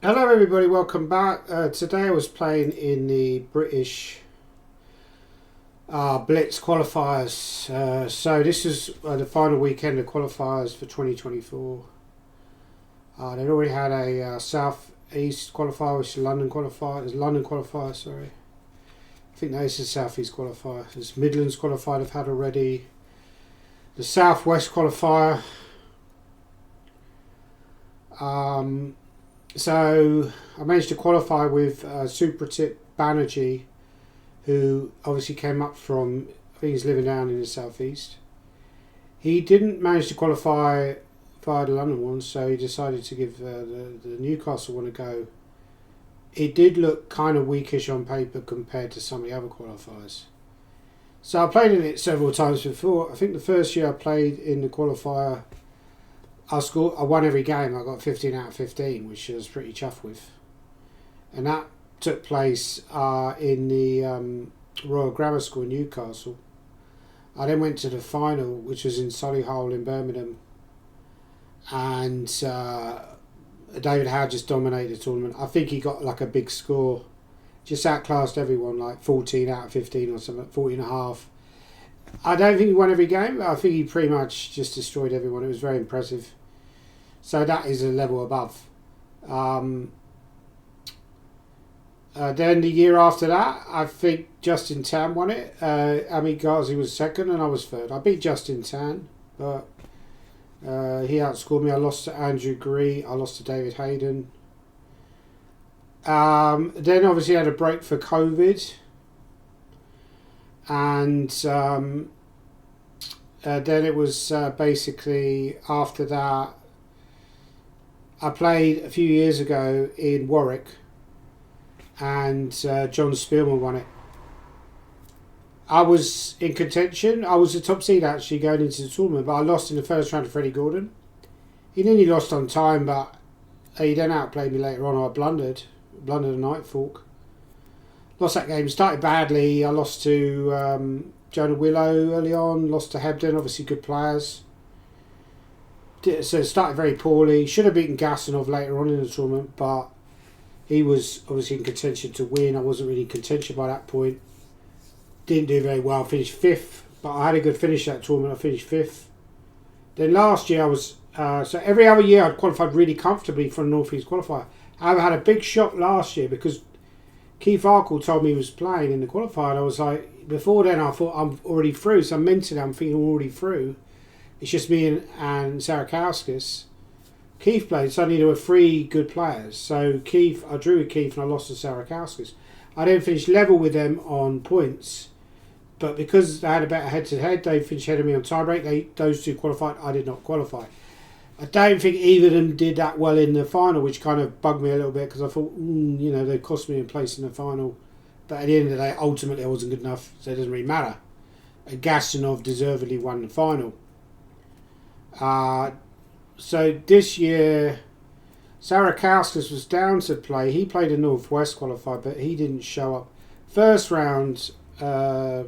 Hello everybody, welcome back. Today I was playing in the British Blitz qualifiers. So this is the final weekend of qualifiers for 2024. They'd already had a South East qualifier, which is London qualifier. There's London qualifier, sorry. I think this is South East qualifier. There's Midlands qualifier they've had already. The South West qualifier. So I managed to qualify with Super Tip Banerjee, who obviously came up from, I think he's living down in the southeast. He didn't manage to qualify via the London one, so he decided to give the Newcastle one a go. It did look kind of weakish on paper compared to some of the other qualifiers. So I played in it several times before. I think the first year I played in the qualifier, I won every game. I got 15 out of 15, which I was pretty chuffed with. And that took place in the Royal Grammar School in Newcastle. I then went to the final, which was in Solihull in Birmingham. And David Howe just dominated the tournament. I think he got like a big score. Just outclassed everyone, like 14 out of 15 or something, 14 and a half. I don't think he won every game, but I think he pretty much just destroyed everyone. It was very impressive. So that is a level above. Then the year after that, I think Justin Tan won it. Amit Ghazi was second and I was third. I beat Justin Tan, but he outscored me. I lost to Andrew Burnett. I lost to David Hayden. Then obviously I had a break for COVID. And then it was basically after that, I played a few years ago in Warwick and John Spielman won it. I was in contention. I was the top seed actually going into the tournament, but I lost in the first round to Freddie Gordon. He nearly lost on time, but he then outplayed me later on. I blundered a night fork. Lost that game. Started badly. I lost to Jonah Willow early on. Lost to Hebden. Obviously good players. So it started very poorly. Should have beaten Gassanov later on in the tournament, but he was obviously in contention to win. I wasn't really in contention by that point. Didn't do very well. Finished fifth, but I had a good finish that tournament. I finished fifth. Then last year I was so every other year I'd qualified really comfortably for a North East qualifier. I had a big shock last year because Keith Arkle told me he was playing in the qualifier. And I was like, before then I thought I'm already through. So mentally I'm thinking I'm already through. It's just me and Sarakowskis. Keith played. Suddenly there were three good players. So I drew with Keith and I lost to Sarakowskis. I then finished level with them on points. But because they had a better head-to-head, they finished ahead of me on tiebreak. Those two qualified. I did not qualify. I don't think either of them did that well in the final, which kind of bugged me a little bit because I thought, they cost me a place in the final. But at the end of the day, ultimately I wasn't good enough, so it doesn't really matter. Gastonov deservedly won the final. So this year, Sarakowskis was down to play. He played a Northwest qualifier, but he didn't show up. First round, my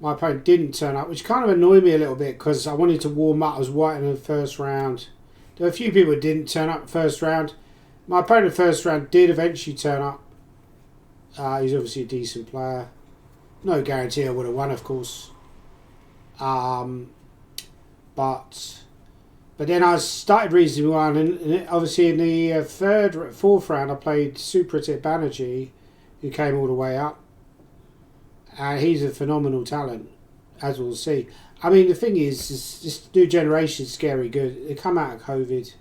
opponent didn't turn up, which kind of annoyed me a little bit because I wanted to warm up. I was white in the first round. There were a few people who didn't turn up first round. My opponent in the first round did eventually turn up. He's obviously a decent player. No guarantee I would have won, of course. But then I started reasonably well, and obviously in the fourth round I played Super Tip Banerjee, who came all the way up. And he's a phenomenal talent, as we'll see. I mean, the thing is this new generation is scary good. They come out of COVID.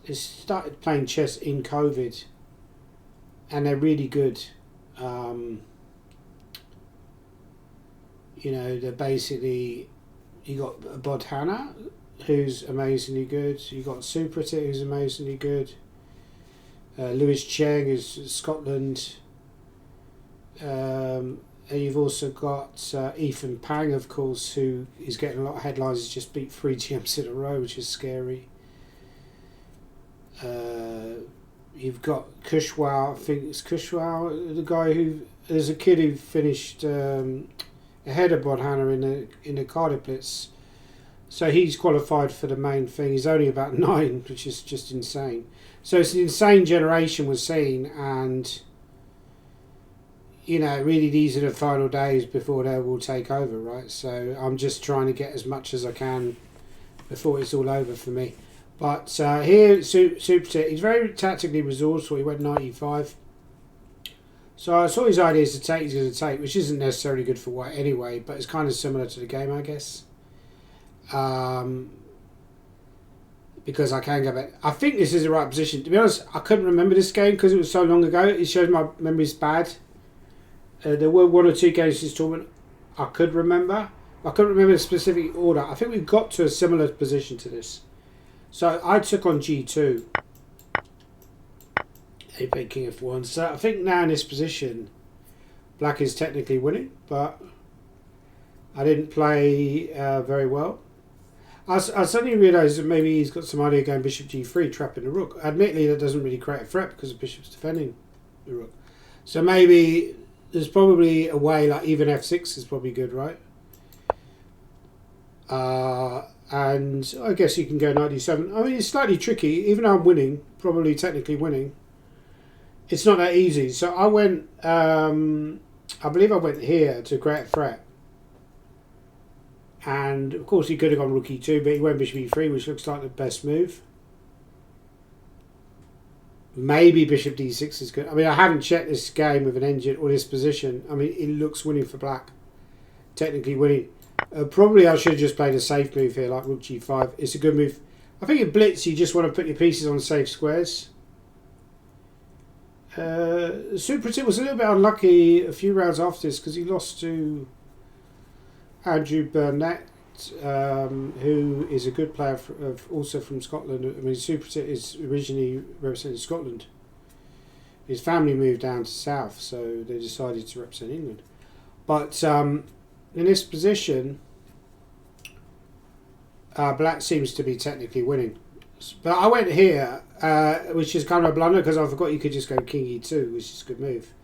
They started playing chess in COVID. And they're really good. They're basically... You got Bodhana, who's amazingly good. You got Supratit, who's amazingly good. Lewis Cheng, who's Scotland. And you've also got Ethan Pang, of course, who is getting a lot of headlines. He's just beat 3 GMs in a row, which is scary. You've got Kushwal, I think it's Kushwal, the guy who... There's a kid who finished ahead of Bodhana in the Cardiff Blitz. So he's qualified for the main thing. He's only about 9, which is just insane. So it's an insane generation we're seeing, and really these are the final days before they will take over, right? So I'm just trying to get as much as I can before it's all over for me. But here, Super, he's very tactically resourceful. He went 95. So I saw his ideas to take, he's going to take, which isn't necessarily good for white anyway, but it's kind of similar to the game, I guess. Because I can go back. I think this is the right position. To be honest, I couldn't remember this game because it was so long ago. It shows my memory's bad. There were 1 or 2 games this tournament I could remember. I couldn't remember the specific order. I think we got to a similar position to this. So I took on G2. He played King F1. So I think now in this position, Black is technically winning, but I didn't play very well. I suddenly realised that maybe he's got some idea going Bishop G3, trapping the rook. Admittedly, that doesn't really create a threat because the bishop's defending the rook. So maybe there's probably a way, like even F6 is probably good, right? And I guess you can go 97. I mean, it's slightly tricky. Even though I'm winning, probably technically winning, it's not that easy. So I went, I believe I went here to create a threat. And of course he could have gone rook e2, but he went bishop e3, which looks like the best move. Maybe bishop d6 is good. I mean, I haven't checked this game with an engine or this position. I mean, it looks winning for black. Technically winning. Probably I should have just played a safe move here, like rook g5. It's a good move. I think in Blitz you just want to put your pieces on safe squares. Super Tip was a little bit unlucky a few rounds after this because he lost to Andrew Burnett, who is a good player also from Scotland. I mean, Super Tip is originally representing Scotland. His family moved down to South, so they decided to represent England. But in this position, Black seems to be technically winning. But I went here, which is kind of a blunder because I forgot you could just go King E2, which is a good move.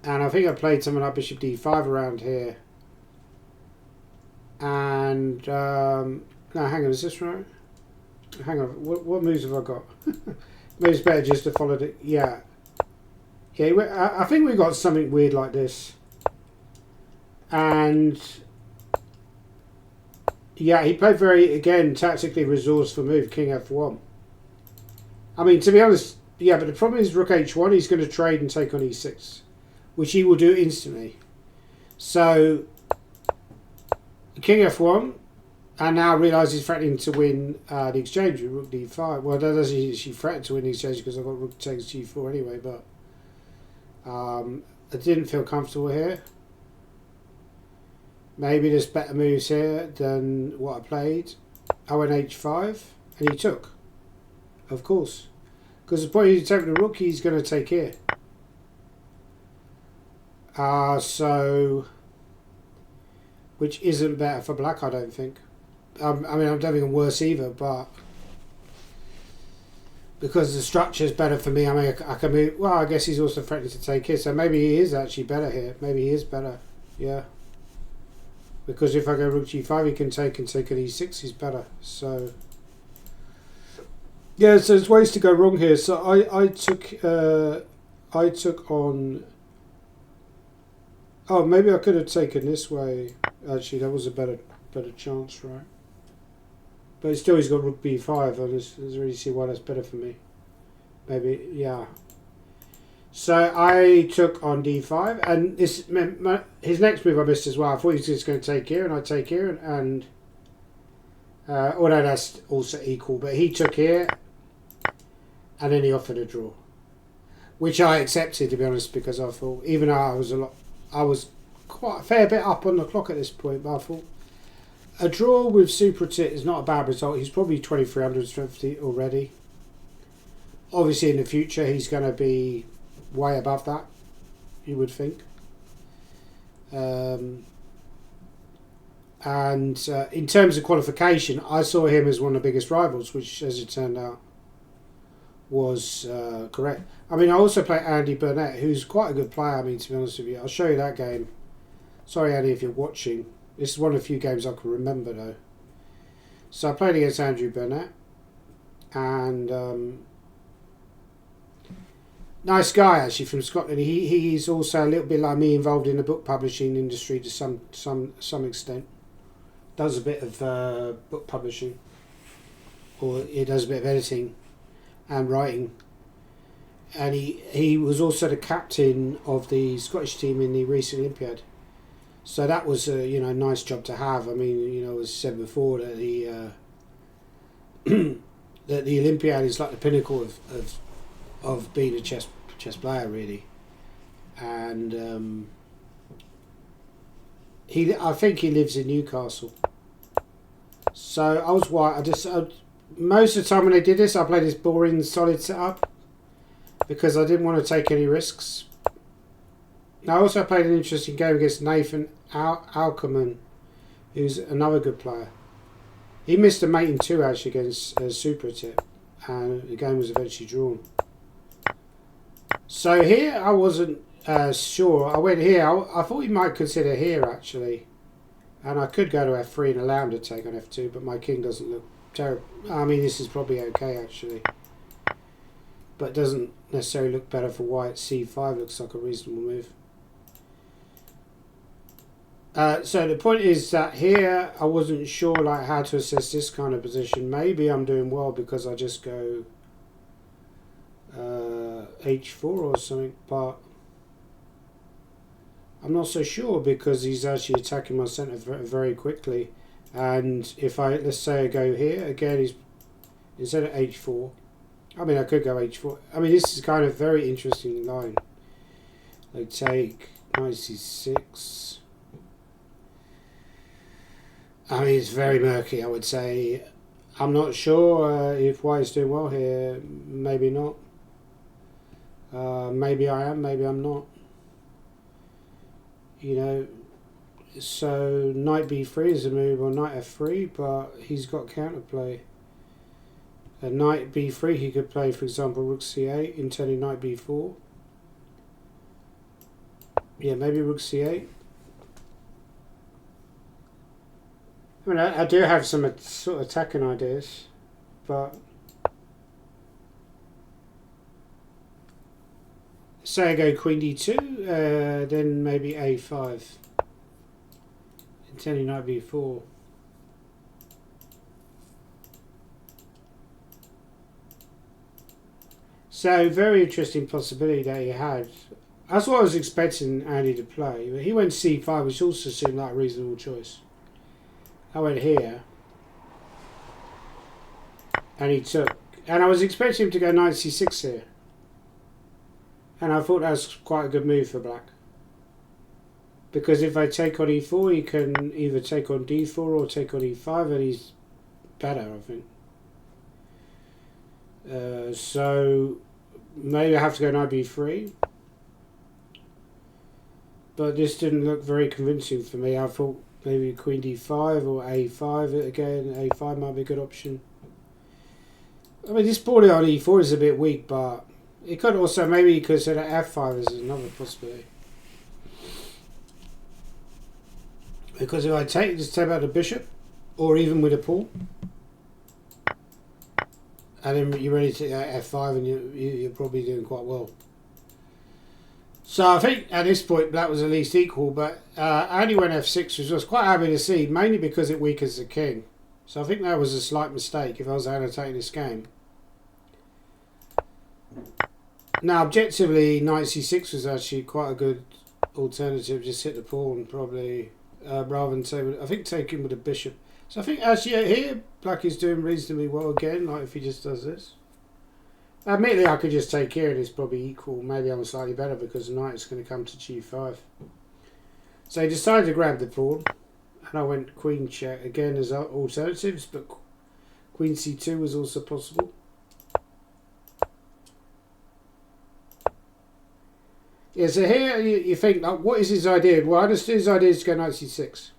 And I think I played something like Bishop D5 around here. And no, hang on, is this right? Hang on, what moves have I got? Maybe it's better just to follow it. Yeah, I think we got something weird like this. And yeah, he played very, again, tactically resourceful move, King F1. I mean, to be honest, yeah, but the problem is Rook H1, he's going to trade and take on E6, which he will do instantly. So King F1, and now realises he's threatening to win the exchange with Rook D5. Well, that doesn't actually threaten to win the exchange because I've got Rook takes G4 anyway, but I didn't feel comfortable here. Maybe there's better moves here than what I played. I went H5, and he took, of course. Because the point is, you take the rook, he's going to take here. So, which isn't better for black, I don't think. I mean, I don't think I'm worse either, but because the structure is better for me, I mean, I can move. Well, I guess he's also threatening to take here, so maybe he is actually better here. Maybe he is better, yeah. Because if I go rook g5, he can take and take an e6, he's better. So yeah, so there's ways to go wrong here. So I took on. Oh, maybe I could have taken this way. Actually, that was a better chance, right? But still, he's got rook b5. I just really see why that's better for me. Maybe, yeah. So I took on d5, and this his next move I missed as well. I thought he was just going to take here, and I take here, and although that's also equal, but he took here, and then he offered a draw, which I accepted, to be honest, because I thought, even though I was quite a fair bit up on the clock at this point, but I thought a draw with Super Tit is not a bad result. He's probably 2300 strength already. Obviously, in the future, he's going to be way above that, you would think. And in terms of qualification, I saw him as one of the biggest rivals, which, as it turned out, was correct. I mean, I also play Andy Burnett, who's quite a good player. I mean, to be honest with you, I'll show you that game. Sorry, Andy, if you're watching. This is one of the few games I can remember, though. So I played against Andrew Burnett, and nice guy actually from Scotland. He's also a little bit like me, involved in the book publishing industry to some extent. Does a bit of book publishing, or he does a bit of editing and writing. And he was also the captain of the Scottish team in the recent Olympiad. So that was a nice job to have. I mean, as I said before, that the that the Olympiad is like the pinnacle of being a chess player, really. And I think he lives in Newcastle. So I was most of the time when I did this, I played this boring solid setup because I didn't want to take any risks. I also played an interesting game against Nathan Alkerman, who's another good player. He missed a mate in 2 actually against Supertip, and the game was eventually drawn. So here I wasn't sure. I went here. I thought he might consider here actually, and I could go to f3 and allow him to take on f2, but my king doesn't look terrible. I mean, this is probably okay actually, but doesn't necessarily look better for white. c5 looks like a reasonable move. So the point is that here I wasn't sure how to assess this kind of position. Maybe I'm doing well because I just go h4 or something, but I'm not so sure because he's actually attacking my centre very quickly. And if let's say I go here again, he's instead of h4. I mean, I could go h4. I mean, this is kind of very interesting line. They take knight c6. I mean, it's very murky, I would say. I'm not sure if white is doing well here. Maybe not. Maybe I am, maybe I'm not. So knight b3 is a move, or knight f3, but he's got counterplay. A knight b3 he could play, for example, rook c8, intending knight b4. Yeah, maybe rook c8. I mean, I do have some sort of attacking ideas, but say I go queen d2, then maybe a5, intending knight b4. So very interesting possibility that he had. That's what I was expecting Andy to play, but he went c5, which also seemed like a reasonable choice. I went here, and he took, and I was expecting him to go knight c6 here, and I thought that was quite a good move for black, because if I take on e4, he can either take on d4 or take on e5, and he's better, I think. So maybe I have to go knight b3, but this didn't look very convincing for me. I thought maybe queen d5 or a5 again. A5 might be a good option. I mean, this board on e4 is a bit weak, but it could also maybe consider f5 as another possibility. Because if I just take out the bishop, or even with a pawn, and then you're ready to f5, and you're probably doing quite well. So I think at this point black was at least equal, but Andy went f6, which I was quite happy to see, mainly because it weakens the king. So I think that was a slight mistake if I was annotating this game. Now objectively, knight c6 was actually quite a good alternative. Just hit the pawn probably, rather than taking with a bishop. So I think actually here black is doing reasonably well again, like if he just does this. Admittedly, I could just take here and it's probably equal. Maybe I'm slightly better because the knight is going to come to g5. So he decided to grab the pawn, and I went queen check again as alternatives, but queen c2 was also possible. Yeah, so here you think, like, what is his idea? Well, I understood his idea is to go knight c6.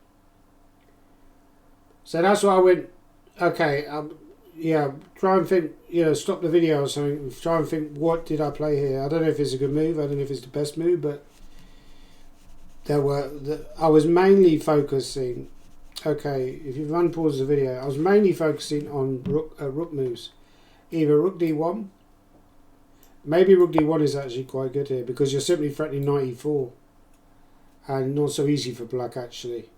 So that's why I went, okay, yeah, try and think, stop the video or something, try and think, what did I play here? I don't know if it's a good move, I don't know if it's the best move, but I was mainly focusing Okay, if you've unpaused the video, I was mainly focusing on rook moves. Either rook d1, maybe rook d1 is actually quite good here because you're simply threatening knight e4 and not so easy for black actually.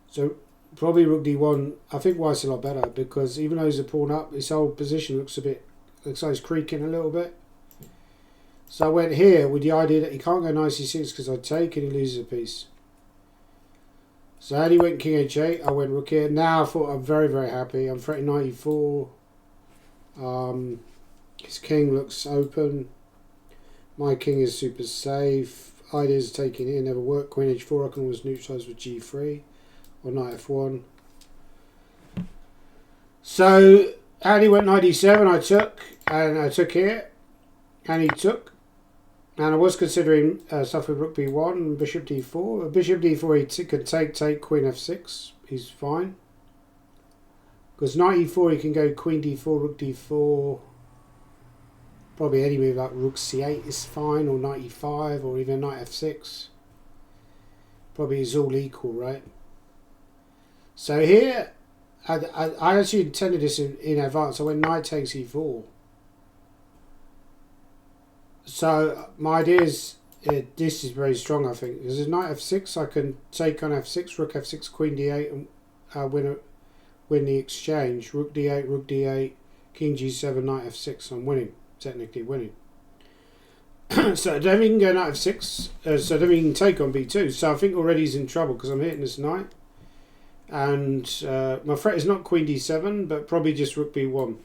So probably rook d1, I think white's a lot better because even though he's a pawn up, his whole position looks like it's creaking a little bit. So I went here with the idea that he can't go knight c6 because I take and he loses a piece. So had he went king h8, I went rook here. Now I thought I'm very, very happy. I'm threatening knight e4. His king looks open. My king is super safe. Ideas taking here never work. Queen h4 I can always neutralise with g3 or knight f1. So had he went knight e7, I took, and I took here, and he took. And I was considering stuff with rook b1 and bishop d4. Bishop d4 he could take queen f6. He's fine. Because knight e4 he can go queen d4, rook d4. Probably any move like rook c8 is fine, or knight e5, or even knight f6. Probably is all equal, right? So here, I actually intended this in advance. I went knight takes e4. So my idea is this is very strong. I think because there's knight f6, I can take on f6, rook f6, queen d8, and win the exchange. Rook d8, king g7, knight f6. I'm winning, technically winning. So I don't think he can go knight f6. So I don't think he can take on b2. So I think already he's in trouble because I'm hitting this knight, and my threat is not queen d7, but probably just rook b1.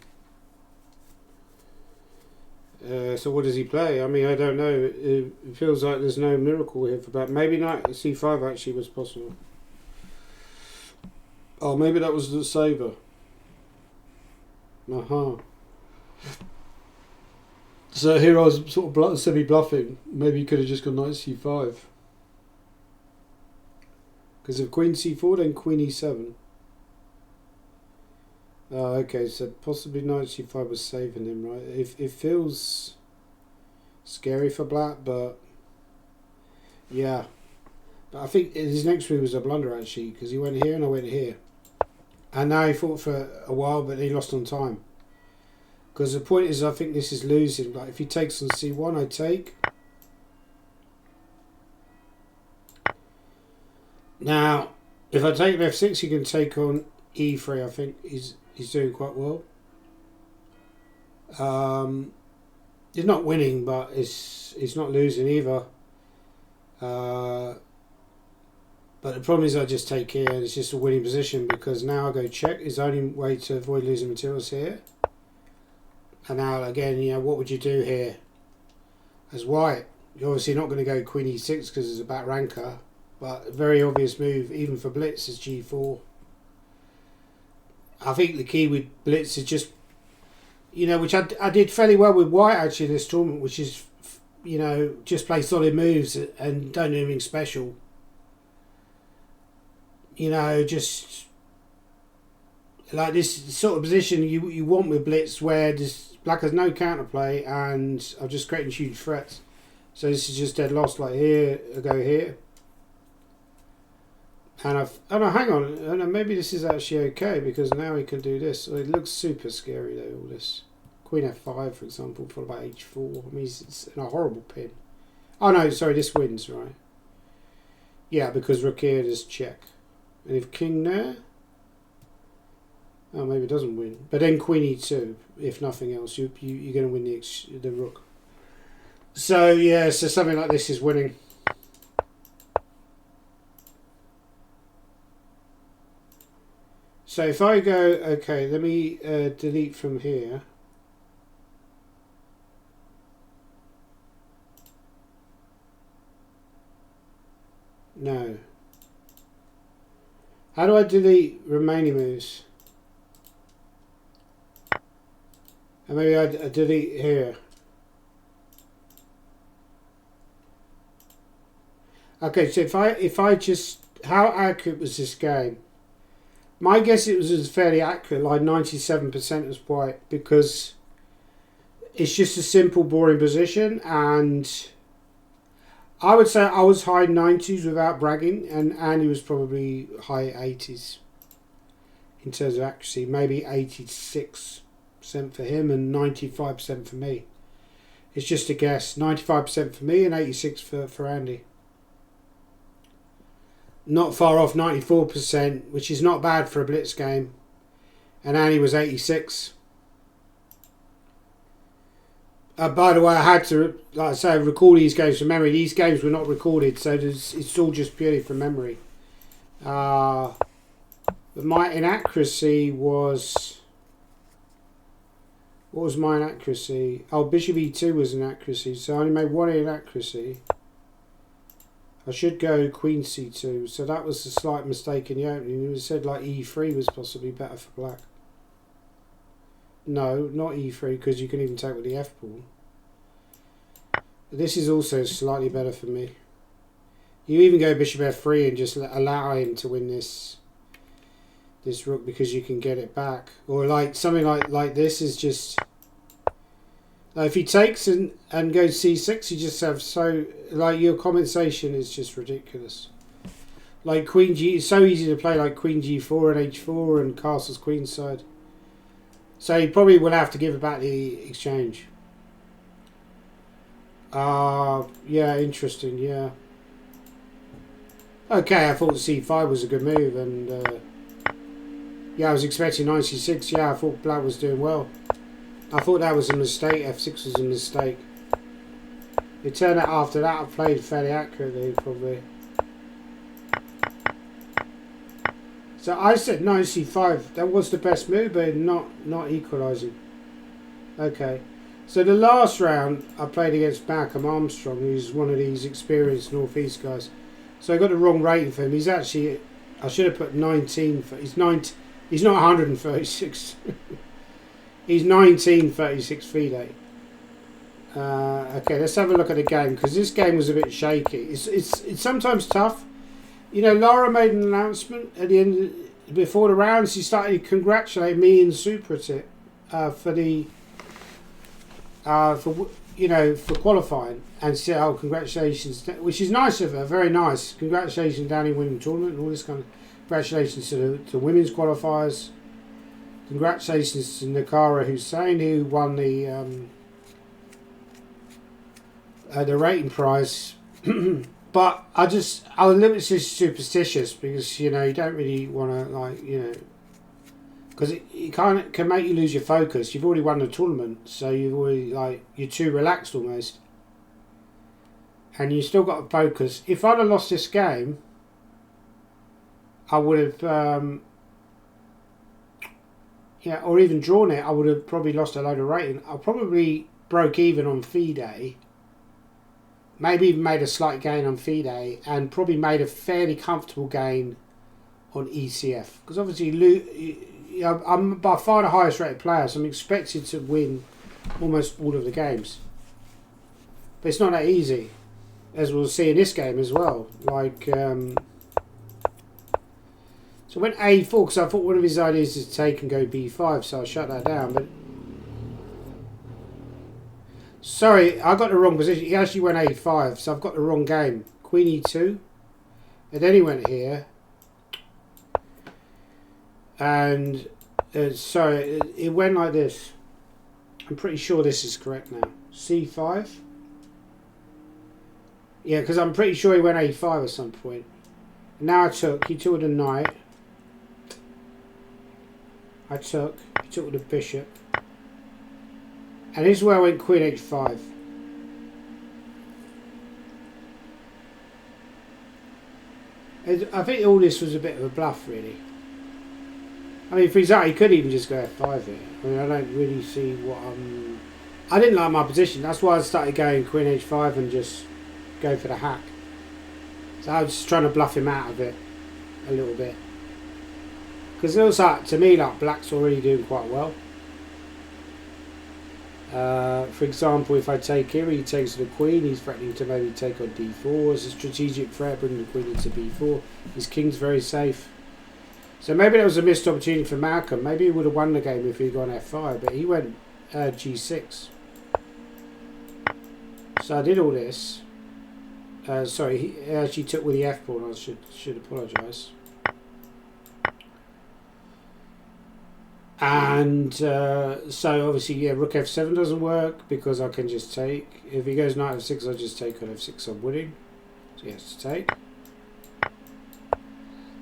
So what does he play? I mean, I don't know. It feels like there's no miracle here for black. Maybe knight c5 actually was possible. Oh, maybe that was the saver. Aha. So here I was sort of semi-bluffing. Maybe he could have just gone knight c5. Because if queen c4, then queen e7. Oh, okay, so possibly knight c5 was saving him, right? It feels scary for black, but yeah. But I think his next move was a blunder actually, because he went here and I went here. And now he fought for a while, but he lost on time. Because the point is, I think this is losing. Like if he takes on c1, I take. Now, if I take on f6, he can take on e3. I think he's doing quite well. He's not winning, but he's not losing either. But the problem is I just take here and it's just a winning position because now I go check. Is the only way to avoid losing materials here. And now again, you know, what would you do here as white? You're obviously not going to go queen e6 because it's a back ranker, but a very obvious move even for Blitz is g4. I think the key with Blitz is just, you know, which I did fairly well with white actually in this tournament, which is, you know, just play solid moves and don't do anything special. You know, just like this sort of position you want with Blitz where this black has no counterplay and I'm just creating huge threats. So this is just dead lost. Like here, I go here. And hang on, maybe this is actually okay because now he can do this. It looks super scary though, all this. Queen f5, for example, followed by h4. I mean, it's in a horrible pin. Oh no, sorry, this wins, right? Yeah, because rook here does check. And if king there, oh, maybe it doesn't win. But then queen e2, if nothing else, you're going to win the rook. So yeah, so something like this is winning. So if I go, okay, let me delete from here. No. How do I delete remaining moves? And maybe I delete here. Okay, so if I just, how accurate was this game? My guess it was fairly accurate, like 97% was white, because it's just a simple, boring position, and I would say I was high 90s without bragging, and Andy was probably high 80s in terms of accuracy. Maybe 86% for him and 95% for me. It's just a guess. 95% for me and 86% for Andy. Not far off 94%, which is not bad for a Blitz game. And Andy was 86. By the way, I had to, like I say, record these games from memory. These games were not recorded, so it's all just purely from memory. But my inaccuracy was... What was my inaccuracy? Oh, Bishop E2 was inaccuracy, so I only made one inaccuracy. I should go Queen C2, so that was a slight mistake in the opening. It was said like E3 was possibly better for black. No, not E3, because you can even take with the F ball. This is also slightly better for me. You even go Bishop F3 and just allow him to win this rook because you can get it back. Or like something like this is just... if he takes and goes C6, you just have so... Like your compensation is just ridiculous. Like Queen G... It's so easy to play like Queen G4 and H4 and castles queenside. So he probably will have to give back the exchange. Yeah, interesting, yeah. Okay, I thought C5 was a good move, and yeah, I was expecting 96. Yeah, I thought black was doing well. I thought that was a mistake. F6 was a mistake. It turned out after that I played fairly accurately, probably. So I said 95. That was the best move, but not equalising. Okay. So the last round I played against Malcolm Armstrong, who's one of these experienced Northeast guys. So I got the wrong rating for him. He's actually... I should have put 19 for... He's not 136. He's 1936 FIDE. Okay, let's have a look at the game, because this game was a bit shaky. It's sometimes tough. You know, Laura made an announcement at the end, before the rounds. She started congratulating me and Supratit for the, for qualifying, and said, "Oh, congratulations," which is nice of her, very nice. Congratulations, Danny, winning the tournament and all this kind of. Congratulations to women's qualifiers. Congratulations to Nakara Hussain, who won the rating prize. But I was a little bit superstitious, because, you know, you don't really want to, like, you know, because it can make you lose your focus. You've already won the tournament, so you've already, like, you're too relaxed almost. And you still got to focus. If I'd have lost this game, I would have, yeah, or even drawn it, I would have probably lost a load of rating. I probably broke even on FIDE. Maybe even made a slight gain on FIDE, and probably made a fairly comfortable gain on ECF. Because obviously, I'm by far the highest rated player, so I'm expected to win almost all of the games. But it's not that easy, as we'll see in this game as well. Like, so I went A4, because I thought one of his ideas is to take and go B5, so I shut that down. But sorry, I got the wrong position. He actually went A5, so I've got the wrong game. Queen E2. And then he went here. And, sorry, it went like this. I'm pretty sure this is correct now. C5. Yeah, because I'm pretty sure he went A5 at some point. Now he took with a knight. He took with a bishop. And this is where I went Queen H5. I think all this was a bit of a bluff, really. I mean, for example, he could even just go F5 here. I mean, I don't really see what I didn't like my position. That's why I started going Queen H5 and just go for the hack. So I was just trying to bluff him out of it a little bit. Because it looks like, to me, like, black's already doing quite well. For example, if I take here, he takes the queen, he's threatening to maybe take on d4 as a strategic threat, bring the queen into b4. His king's very safe. So maybe that was a missed opportunity for Malcolm. Maybe he would have won the game if he'd gone f5, but he went g6. So I did all this. Sorry, he actually took with the F pawn. I should apologise. And so obviously, yeah, rook f7 doesn't work because I can just take. If he goes knight f6, I just take on f6. I'm winning. So he has to take.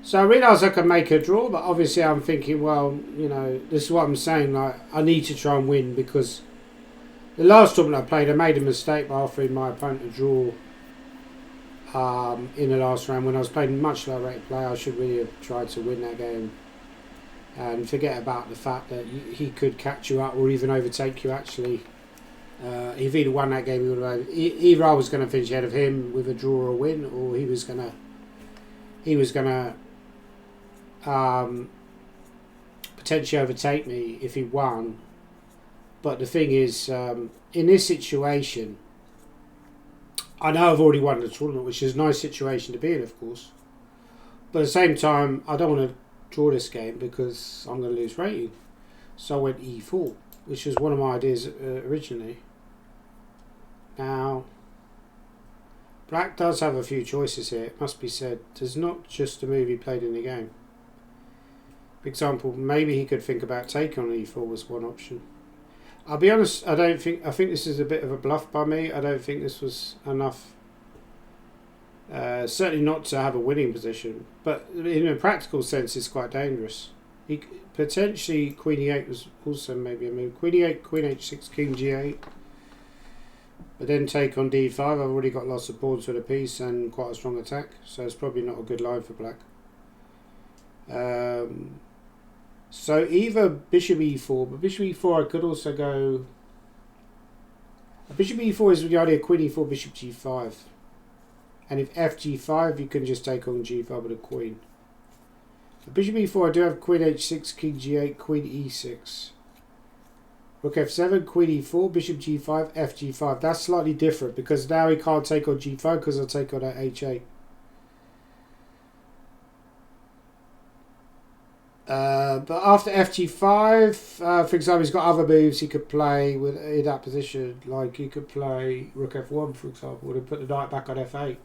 So I realised I could make a draw, but obviously I'm thinking, well, you know, this is what I'm saying. Like, I need to try and win because the last tournament I played, I made a mistake by offering my opponent a draw in the last round when I was playing much lower rated play. I should really have tried to win that game. And forget about the fact that he could catch you up or even overtake you. Actually, if he'd won that game, he would have. Either I was going to finish ahead of him with a draw or a win, or he was going to potentially overtake me if he won. But the thing is, in this situation, I know I've already won the tournament, which is a nice situation to be in, of course. But at the same time, I don't want to draw this game because I'm going to lose rating. So I went e4, which was one of my ideas originally. Now, black does have a few choices here, it must be said. There's not just a move he played in the game. For example, maybe he could think about taking on e4 was one option. I'll be honest, I think this is a bit of a bluff by me. I don't think this was enough. Certainly not to have a winning position, but in a practical sense it's quite dangerous. Potentially queen e8 was also maybe a move. Queen e8, queen h6, king g8, but then take on d5. I've already got lots of pawns with a piece and quite a strong attack, so it's probably not a good line for black. So either bishop e4, but bishop e4 I could also go. Bishop e4 is the idea, queen e4, bishop g5. And if fg5, you can just take on g5 with a queen. For bishop e4, I do have queen h6, king g8, queen e6. Rook f7, queen e4, bishop g5, fg5. That's slightly different because now he can't take on g5 because I'll take on at h8. But after fg5, for example, he's got other moves he could play with in that position. Like he could play rook f1, for example, and put the knight back on f8.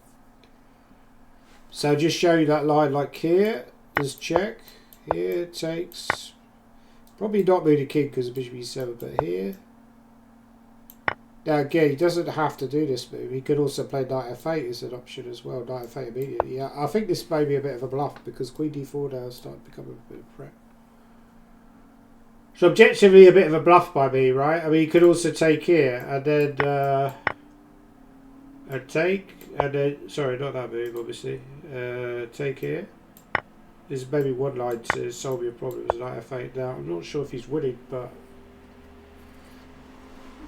So just show you that line, like here, there's check, here takes, probably not move the king because of bishop e7, but here. Now again, he doesn't have to do this move, he could also play knight f8 as an option as well, knight f8 immediately. Yeah, I think this may be a bit of a bluff because queen d4 now is starting to become a bit of a threat. So objectively a bit of a bluff by me, right? I mean, he could also take here and then take, and then, sorry, not that move, obviously. Take here. There's maybe one line to solve your problems, knight f8 now. I'm not sure if he's winning, but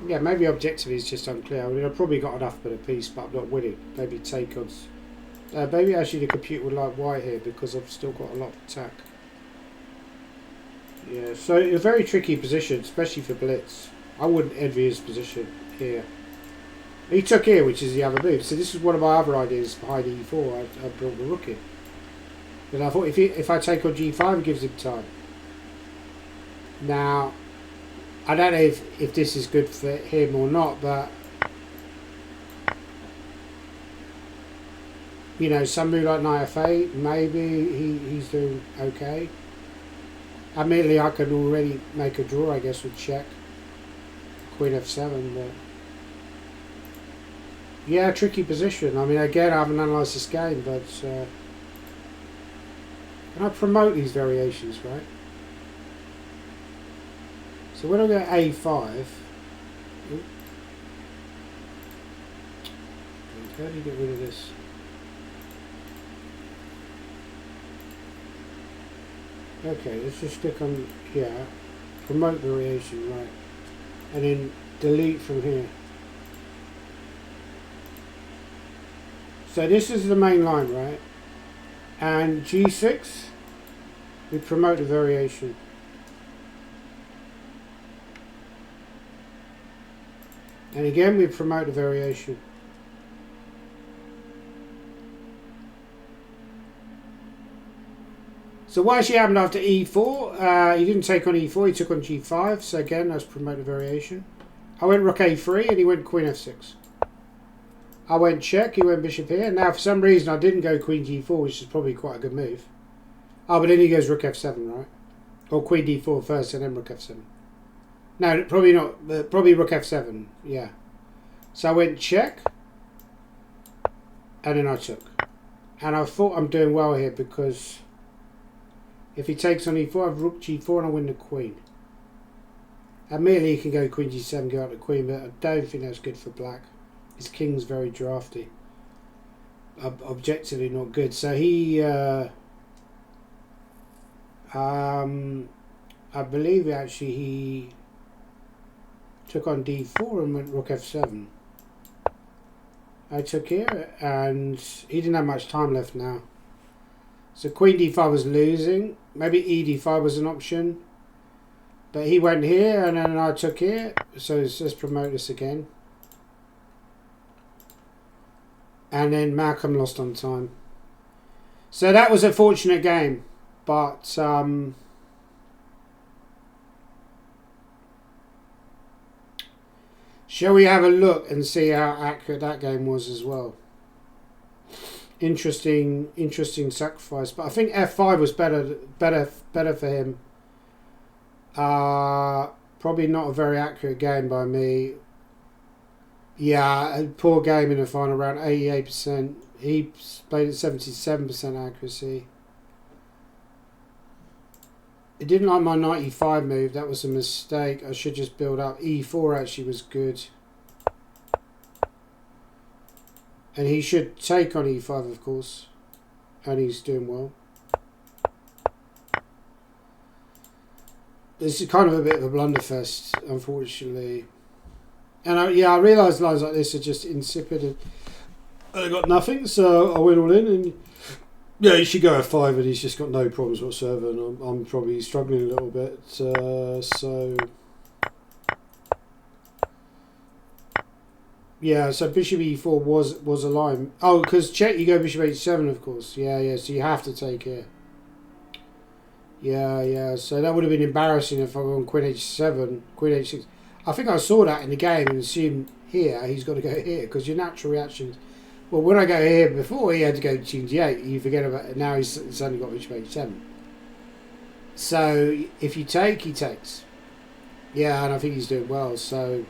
yeah, maybe objectively it's just unclear. I mean, I've probably got enough for the piece, but I'm not winning. Maybe take on. Maybe actually the computer would like white here because I've still got a lot of attack. Yeah, so a very tricky position, especially for Blitz. I wouldn't envy his position here. He took here, which is the other move. So this is one of my other ideas behind e4. I brought the rook in. But I thought if I take on g5, it gives him time. Now, I don't know if this is good for him or not, but you know, some move like knight f8, maybe he's doing okay. Admittedly, I can already make a draw, I guess, with check. Queen f7, but yeah, tricky position. I mean, again, I haven't analysed this game, but can I promote these variations, right? So when I go a5, how do you get rid of this? Okay, let's just stick on here, promote variation, right, and then delete from here. So this is the main line, right? And G6, we promote the variation. And again, we promote the variation. So what actually happened after e4? He didn't take on e4, he took on g5. So again, that's promote the variation. I went rook a3 and he went queen f6. I went check, he went bishop here. Now, for some reason, I didn't go queen g4, which is probably quite a good move. Oh, but then he goes rook f7, right? Or queen d4 first and then rook f7. No, probably not. Probably rook f7, yeah. So I went check, and then I took. And I thought I'm doing well here because if he takes on e4, I have rook g4 and I win the queen. Admittedly, he can go queen g7, go out the queen, but I don't think that's good for black. His king's very drafty. Objectively not good. So he, I believe actually he took on d4 and went rook f7. I took here and he didn't have much time left now. So queen d5 was losing. Maybe e d5 was an option. But he went here and then I took here. So let's promote this again. And then Malcolm lost on time. So that was a fortunate game. But shall we have a look and see how accurate that game was as well? Interesting sacrifice. But I think f5 was better for him. Probably not a very accurate game by me. Yeah, a poor game in the final round, 88%. He played at 77% accuracy. It didn't like my 95 move. That was a mistake. I should just build up. E4 actually was good. And he should take on E5, of course. And he's doing well. This is kind of a bit of a blunderfest, unfortunately. And I realised lines like this are just insipid and I got nothing, so I went all in. And yeah, he should go F5 and he's just got no problems whatsoever. And I'm probably struggling a little bit. So yeah, so bishop e4 was a line. Oh, because check, you go bishop h7, of course. Yeah, so you have to take here. Yeah, so that would have been embarrassing if I went on queen h7, queen h6. I think I saw that in the game and assumed here he's got to go here because your natural reaction. Well, when I go here before he had to go to king g8, you forget about it. Now he's only got bishop h7. So if you take, he takes. Yeah, and I think he's doing well. So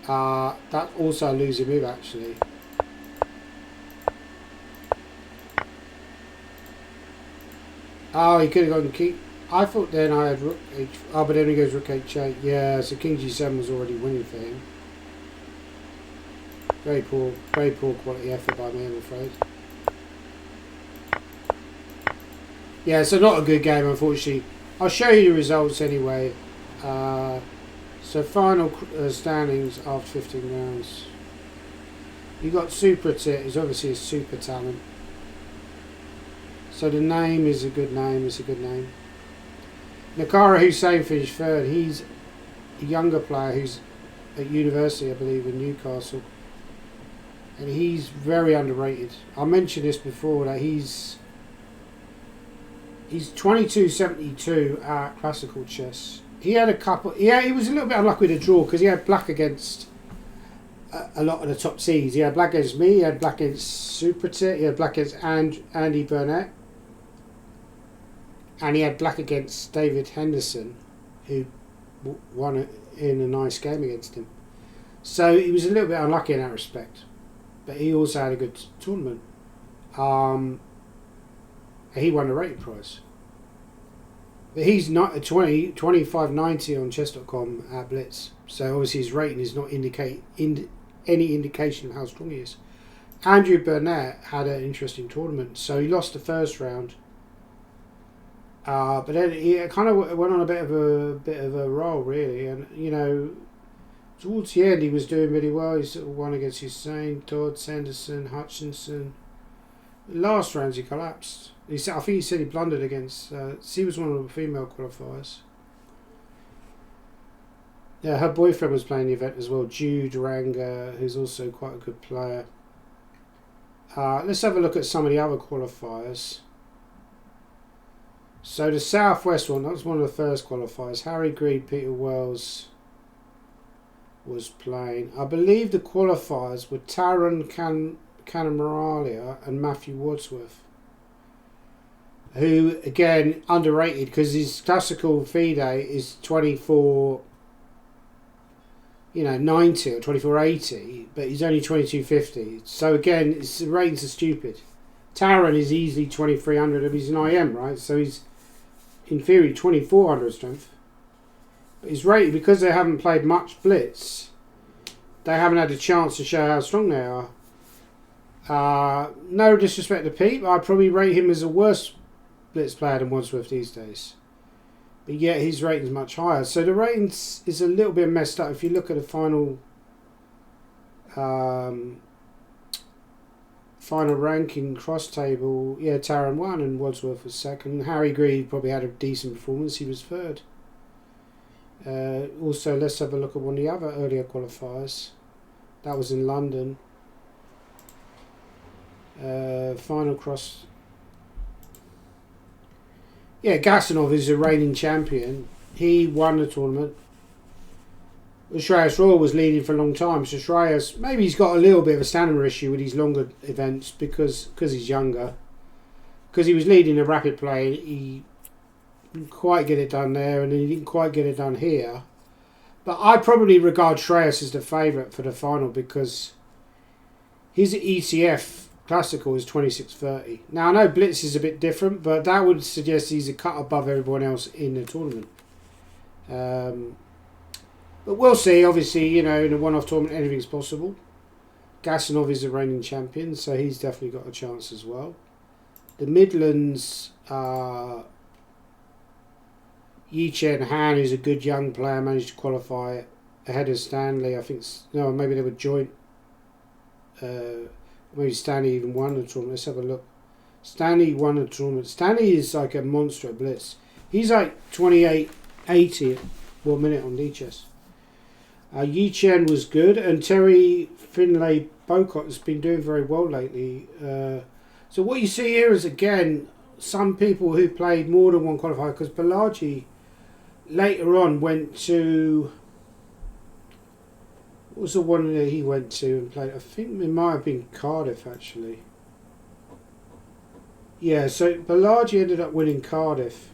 that's also a losing move actually. Oh, he could have gone king. I thought then I had rook h. Oh, but then he goes rook h8. Yeah, so king g7 was already winning for him. Very poor quality effort by me, I'm afraid. Yeah, so not a good game, unfortunately. I'll show you the results anyway. So final standings after 15 rounds. You got Super Tit, who's obviously a super talent. So the name is a good name. It's a good name. Nakara Hussain finished third. He's a younger player who's at university, I believe, in Newcastle. And he's very underrated. I mentioned this before that he's 22.72 at classical chess. He had a couple. Yeah, he was a little bit unlucky with the draw because he had black against a lot of the top seeds. He had black against me. He had black against Super Tit. He had black against Andy Burnett. And he had black against David Henderson, who won it in a nice game against him. So he was a little bit unlucky in that respect. But he also had a good tournament. He won the rating prize. But he's not a 25.90 on chess.com at Blitz. So obviously his rating is not any indication of how strong he is. Andrew Burnett had an interesting tournament. So he lost the first round. But then he kind of went on a bit of a roll, really, and you know, towards the end he was doing really well. He sort of won against Hussain, Todd, Sanderson, Hutchinson. Last rounds he collapsed. I think he said he blundered against. She was one of the female qualifiers. Yeah, her boyfriend was playing the event as well, Jude Ranga, who's also quite a good player. Let's have a look at some of the other qualifiers. So the Southwest one, that was one of the first qualifiers. Harry Green, Peter Wells. was playing. I believe the qualifiers were Taron Cannamaralia and Matthew Wadsworth, who again underrated because his classical FIDE is 24, 90 or 2480, but he's only 2250. So again, the ratings are stupid. Taron is easily 2300 of his IM, right? So he's in theory 2400 strength. But he's rated because they haven't played much Blitz. They haven't had a chance to show how strong they are. No disrespect to Pete, but I'd probably rate him as a worse Blitz player than Wadsworth these days. But yet his rating's much higher. So the ratings is a little bit messed up. If you look at the final ranking cross table, yeah, Taron won and Wadsworth was second. Harry Grieve probably had a decent performance. He was third. Also, let's have a look at one of the other earlier qualifiers. That was in London. Final cross. Yeah, Gasanov is a reigning champion. He won the tournament. Shreyas Royal was leading for a long time. So Shreyas, maybe he's got a little bit of a stamina issue with these longer events because he's younger. Because he was leading a rapid play, he didn't quite get it done there, and then he didn't quite get it done here. But I probably regard Shreyas as the favourite for the final because his ECF classical is 2630. Now I know Blitz is a bit different, but that would suggest he's a cut above everyone else in the tournament. But we'll see. Obviously, in a one-off tournament, anything's possible. Gasanov is a reigning champion, so he's definitely got a chance as well. The Midlands, Yi Chen Han is a good young player, managed to qualify ahead of Stanley. I think, no, maybe they were joint. Maybe Stanley even won the tournament. Let's have a look. Stanley won the tournament. Stanley is like a monster at Blitz. He's like 2880 at 1 minute on Lichess. Yi Chen was good, and Terry Finlay Bocott has been doing very well lately. So what you see here is, again, some people who played more than one qualifier, because Banerjee later on went to... What was the one that he went to and played? I think it might have been Cardiff, actually. Yeah, so Banerjee ended up winning Cardiff.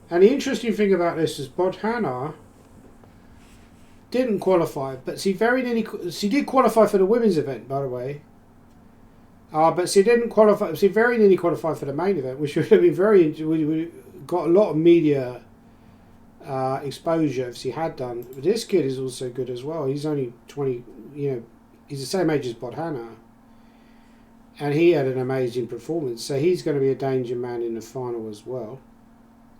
And the interesting thing about this is Bodhana didn't qualify, but she did qualify for the women's event, by the way. But she didn't qualify. She very nearly qualified for the main event, which would have been we got a lot of media exposure if she had done. But this kid is also good as well. He's only 20. He's the same age as Bodhana, and he had an amazing performance. So he's going to be a danger man in the final as well,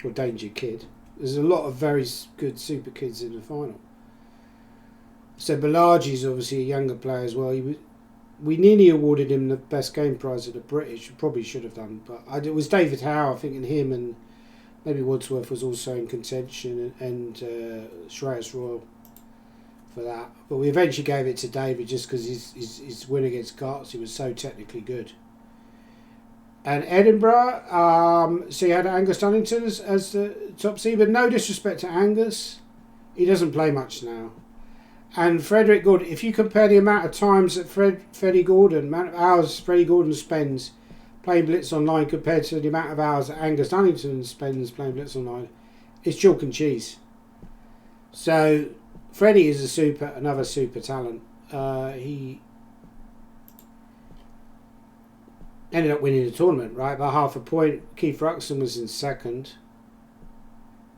or danger kid. There's a lot of very good super kids in the final. So Banerjee is obviously a younger player as well. We nearly awarded him the best game prize at the British. We probably should have done, but it was David Howe, I think, and him, and maybe Wadsworth was also in contention, and Shreyas Royal for that. But we eventually gave it to David just because his win against Gartz, was so technically good. And Edinburgh, so you had Angus Dunnington as the top seed, but no disrespect to Angus, he doesn't play much now. And Frederick Gordon, if you compare the amount of times that Freddie Gordon, amount of hours Freddie Gordon spends playing Blitz online compared to the amount of hours that Angus Dunnington spends playing Blitz online, it's chalk and cheese. So Freddie is another super talent. He ended up winning the tournament, right, by half a point. Keith Ruxton was in second.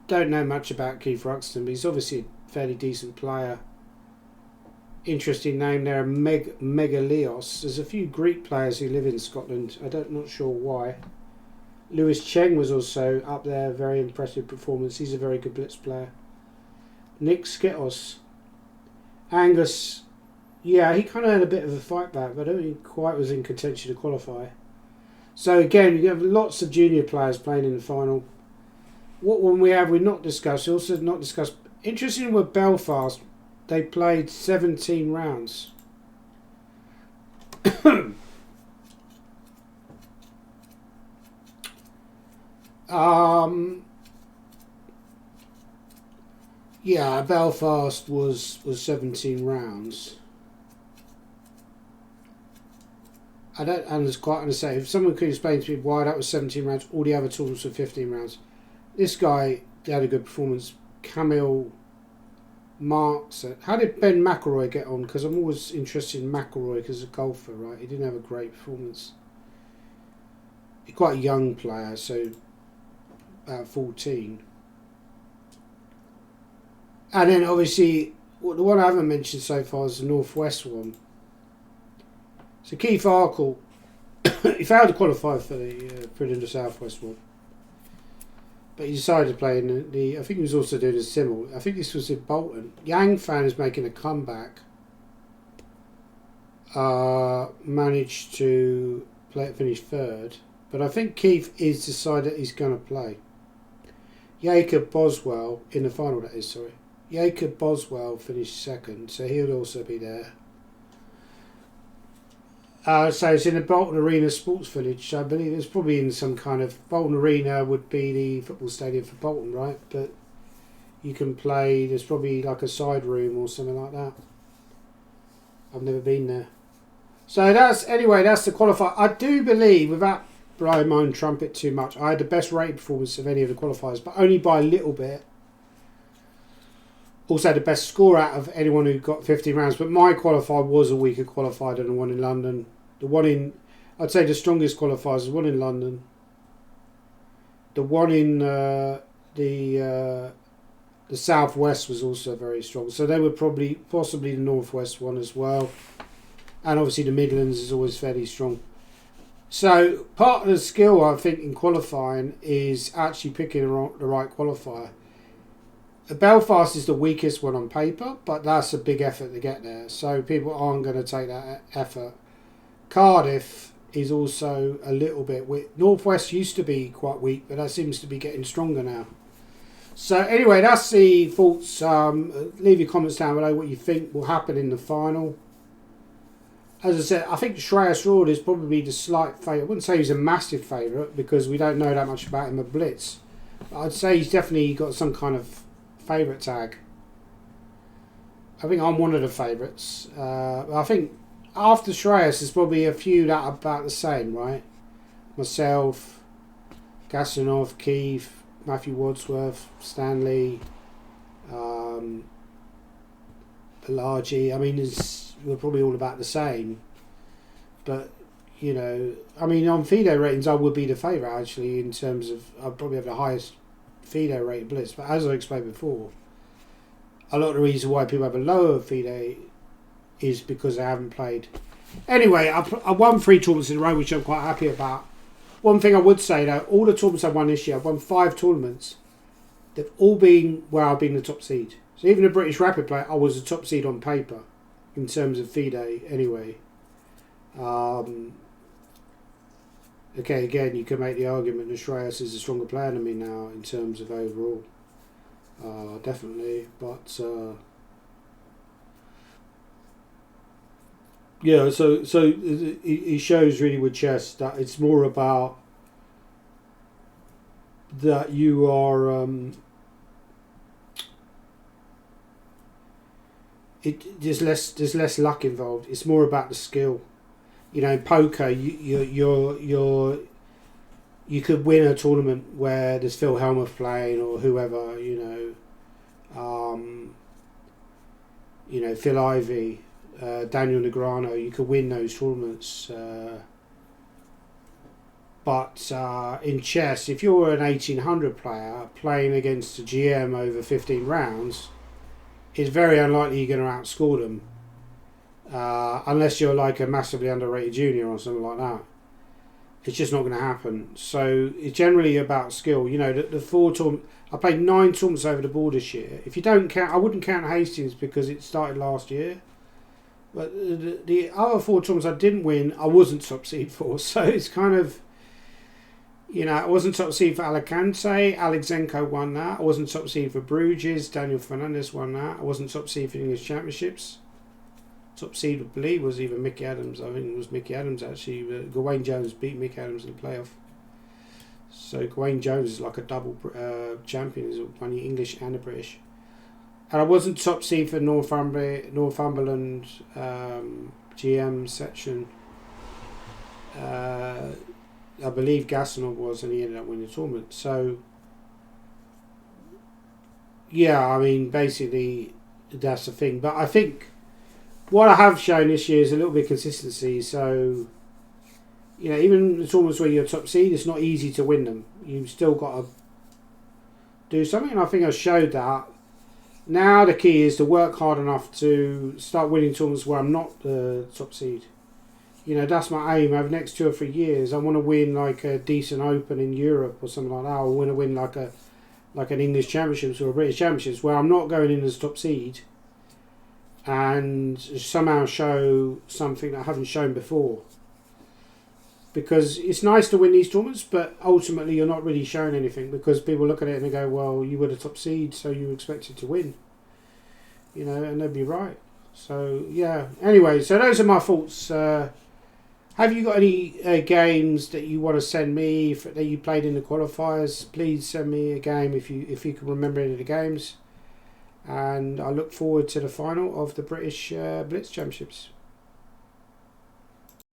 Don't know much about Keith Ruxton, but he's obviously a fairly decent player. Interesting name there, Megaleos. There's a few Greek players who live in Scotland. Not sure why. Lewis Cheng was also up there. Very impressive performance. He's a very good Blitz player. Nick Skitos. Angus. Yeah, he kind of had a bit of a fight back, but I don't think quite was in contention to qualify. So again, you have lots of junior players playing in the final. What one we not discussed? We also not discussed. Interesting with Belfast. They played 17 rounds. Yeah, Belfast was 17 rounds. I don't quite understand. If someone could explain to me why that was 17 rounds, all the other tournaments were 15 rounds. This guy had a good performance. Camille Marks. How did Ben McElroy get on? Because I'm always interested in McElroy because a golfer, right? He didn't have a great performance. He's quite a young player, so about 14. And then obviously, the one I haven't mentioned so far is the Northwest one. So Keith Arkle, he failed to qualify for the Southwest one, but he decided to play in the. I think he was also doing a similar. I think this was in Bolton. Yang Fan is making a comeback. Managed to finish third, but I think Keith is decided he's going to play. Jacob Boswell in the final. That is, sorry. Jacob Boswell finished second, so he'll also be there. So it's in the Bolton Arena Sports Village. I believe it's probably in some kind of... Bolton Arena would be the football stadium for Bolton, right? But you can play... There's probably like a side room or something like that. I've never been there. So that's the qualifier. I do believe, without blowing my own trumpet too much, I had the best rated performance of any of the qualifiers, but only by a little bit. Also the best score out of anyone who got 15 rounds, but my qualifier was a weaker qualifier than the one in London. I'd say the strongest qualifiers is the one in London. The one in the Southwest was also very strong. So they were possibly the Northwest one as well. And obviously the Midlands is always fairly strong. So part of the skill, I think, in qualifying is actually picking the right qualifier. Belfast is the weakest one on paper, but that's a big effort to get there. So people aren't going to take that effort. Cardiff is also a little bit weak. Northwest used to be quite weak, but that seems to be getting stronger now. So anyway, that's the thoughts. Leave your comments down below what you think will happen in the final. As I said, I think Shreyas Rord is probably the slight favourite. I wouldn't say he's a massive favourite because we don't know that much about him at Blitz. But I'd say he's definitely got some kind of favourite tag. I think I'm one of the favourites. I think after Shreyas there's probably a few that are about the same, right? Myself, Gasanov, Keith, Matthew Wadsworth, Stanley, Banerjee. I mean, we're probably all about the same. But, you know, I mean, on FIDE ratings I would be the favourite actually, in terms of I'd probably have the highest FIDE rated Blitz. But as I explained before, a lot of the reason why people have a lower FIDE is because they haven't played. Anyway, I won 3 tournaments in a row, which I'm quite happy about. One thing I would say though, all the tournaments I've won this year, I've won 5 tournaments. They've all been where I've been the top seed. So even the British Rapid Play, I was the top seed on paper in terms of FIDE anyway. Okay, again, you can make the argument that Shreyas is a stronger player than me now in terms of overall. Definitely, but yeah. So it shows really with chess that it's more about that you are. There's less luck involved. It's more about the skill. You know, in poker, you could win a tournament where there's Phil Hellmuth playing or whoever. You know, Phil Ivey, Daniel Negreanu. You could win those tournaments. But in chess, if you're an 1800 player playing against a GM over 15 rounds, it's very unlikely you're going to outscore them. Unless you're like a massively underrated junior or something like that. It's just not going to happen. So it's generally about skill. You know, the 4 tournaments, I played 9 tournaments over the board this year. If you don't count, I wouldn't count Hastings because it started last year. But the other 4 tournaments I didn't win, I wasn't top seed for. So it's kind of, you know, I wasn't top seed for Alicante. Alexenko won that. I wasn't top seed for Bruges. Daniel Fernandez won that. I wasn't top seed for the English Championships. Top seed, I believe, was even Mickey Adams. I think it was Mickey Adams actually. Gawain Jones beat Mickey Adams in the playoff. So Gawain Jones is like a double champion. He's won the English and the British. And I wasn't top seed for Northumberland GM section. I believe Gastonov was, and he ended up winning the tournament. So, yeah, I mean, basically, that's the thing. But I think what I have shown this year is a little bit of consistency. So, you know, even the tournaments where you're top seed, it's not easy to win them. You've still got to do something, and I think I showed that. Now the key is to work hard enough to start winning tournaments where I'm not the top seed. You know, that's my aim over the next 2 or 3 years. I want to win like a decent Open in Europe or something like that. I want to win like an English Championships or a British Championships where I'm not going in as top seed and somehow show something that I haven't shown before. Because it's nice to win these tournaments, but ultimately you're not really showing anything because people look at it and they go, well, you were the top seed, so you expected to win. You know, and they'd be right. So, yeah. Anyway, so those are my thoughts. Have you got any games that you want to send me that you played in the qualifiers? Please send me a game if you can remember any of the games. And I look forward to the final of the British Blitz Championships.